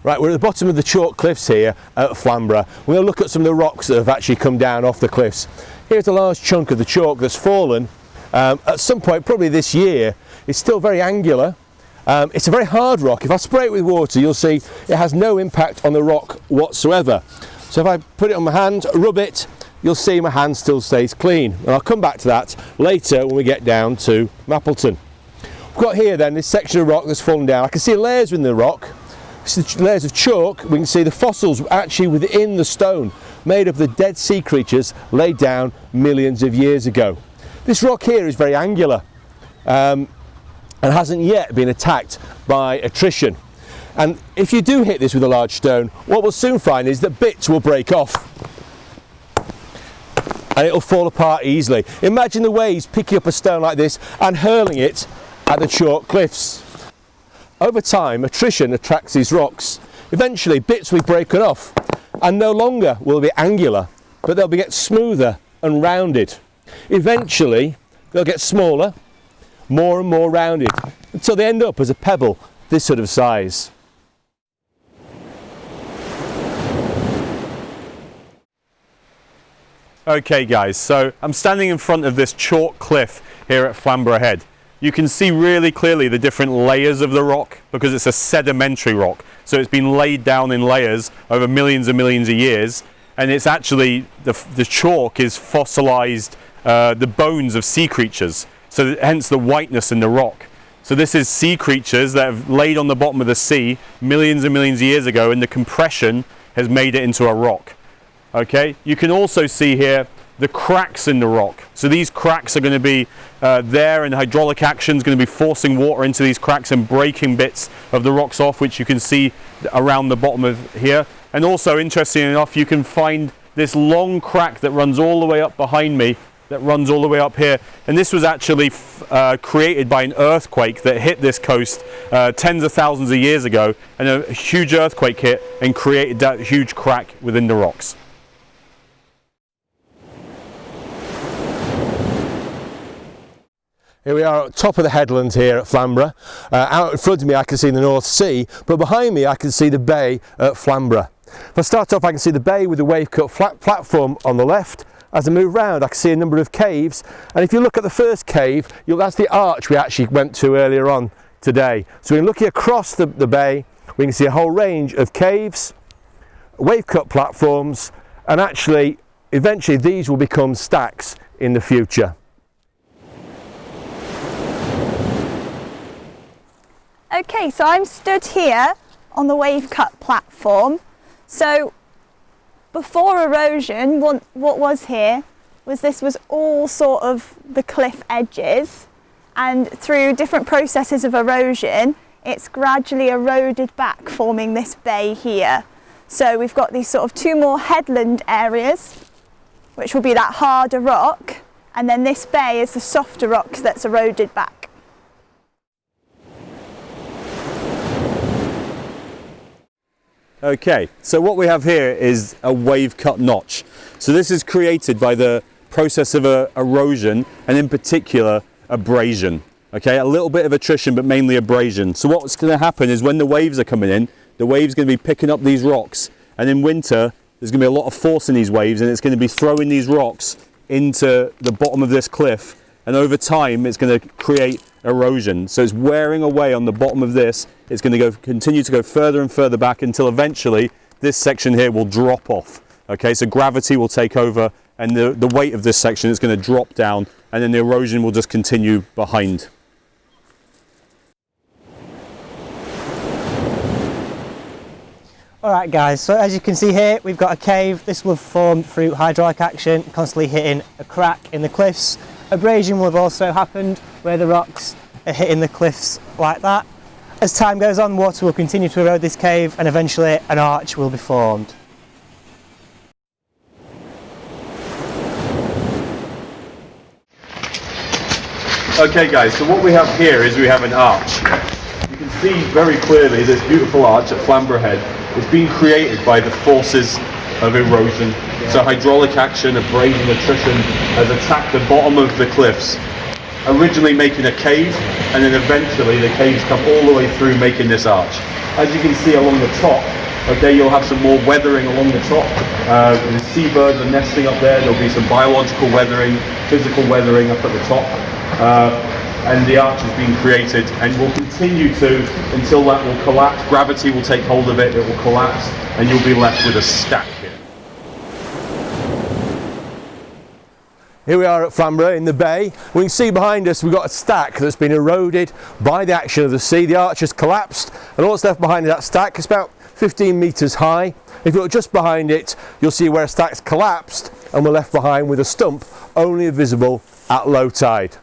Right, we're at the bottom of the chalk cliffs here at Flamborough. We'll look at some of the rocks that have actually come down off the cliffs. Here's a large chunk of the chalk that's fallen at some point, probably this year. It's still very angular. It's a very hard rock. If I spray it with water, you'll see it has no impact on the rock whatsoever. So if I put it on my hand, rub it, you'll see my hand still stays clean. And I'll come back to that later when we get down to Mappleton. We've got here then this section of rock that's fallen down. I can see layers in the rock, layers of chalk. We can see the fossils actually within the stone, made of the dead sea creatures laid down millions of years ago. This rock here is very angular and hasn't yet been attacked by attrition. And if you do hit this with a large stone, what we'll soon find is that bits will break off and it'll fall apart easily. Imagine the waves picking up a stone like this and hurling it at the chalk cliffs. Over time, attrition attracts these rocks. Eventually, bits will be broken off and no longer will be angular, but they'll get smoother and rounded. Eventually, they'll get smaller, more and more rounded, until they end up as a pebble this sort of size. Okay guys, so I'm standing in front of this chalk cliff here at Flamborough Head. You can see really clearly the different layers of the rock because it's a sedimentary rock. So it's been laid down in layers over millions and millions of years, and it's actually, the chalk is fossilized the bones of sea creatures. So hence the whiteness in the rock. So this is sea creatures that have laid on the bottom of the sea millions and millions of years ago, and the compression has made it into a rock. Okay, you can also see here the cracks in the rock. So these cracks are going to be there, and hydraulic action is going to be forcing water into these cracks and breaking bits of the rocks off, which you can see around the bottom of here. And also, interestingly enough, you can find this long crack that runs all the way up behind me, that runs all the way up here, and this was actually created by an earthquake that hit this coast tens of thousands of years ago, and a huge earthquake hit and created that huge crack within the rocks. Here we are at the top of the headland here at Flamborough. Out in front of me I can see the North Sea, but behind me I can see the bay at Flamborough. If I start off, I can see the bay with the wave-cut flat platform on the left. As I move round, I can see a number of caves, and if you look at the first cave, that's the arch we actually went to earlier on today. So we're looking across the bay, we can see a whole range of caves, wave-cut platforms, and actually eventually these will become stacks in the future. Okay, so I'm stood here on the wave-cut platform. So before erosion, what was here was this was all sort of the cliff edges, and through different processes of erosion, it's gradually eroded back, forming this bay here. So we've got these sort of two more headland areas, which will be that harder rock, and then this bay is the softer rock that's eroded back. Okay, so what we have here is a wave-cut notch. So this is created by the process of erosion, and in particular abrasion. Okay, a little bit of attrition, but mainly abrasion. So what's going to happen is when the waves are coming in, the waves are going to be picking up these rocks, and in winter there's going to be a lot of force in these waves, and it's going to be throwing these rocks into the bottom of this cliff, and over time it's going to create erosion. So it's wearing away on the bottom of this. It's going to continue to go further and further back until eventually this section here will drop off. Okay, so gravity will take over, and the weight of this section is going to drop down, and then the erosion will just continue behind. Alright guys, so as you can see here, we've got a cave. This will have formed through hydraulic action, constantly hitting a crack in the cliffs. Abrasion will have also happened where the rocks are hitting the cliffs like that. As time goes on, water will continue to erode this cave, and eventually an arch will be formed. Okay guys, so what we have here is we have an arch. You can see very clearly this beautiful arch at Flamborough Head is being created by the forces of erosion. So hydraulic action, abrasion, attrition has attacked the bottom of the cliffs, originally making a cave, and then eventually the caves come all the way through making this arch. as you can see along the top, okay, you'll have some more weathering along the top. The seabirds are nesting up there. There'll be some biological weathering, physical weathering up at the top. And the arch is being created and will continue to until that will collapse. Gravity will take hold of it, it will collapse, and you'll be left with a stack here. Here we are at Flamborough in the bay. We can see behind us we've got a stack that's been eroded by the action of the sea. The arch has collapsed, and all that's left behind that stack is about 15 metres high. If you look just behind it, you'll see where a stack's collapsed and we're left behind with a stump only visible at low tide.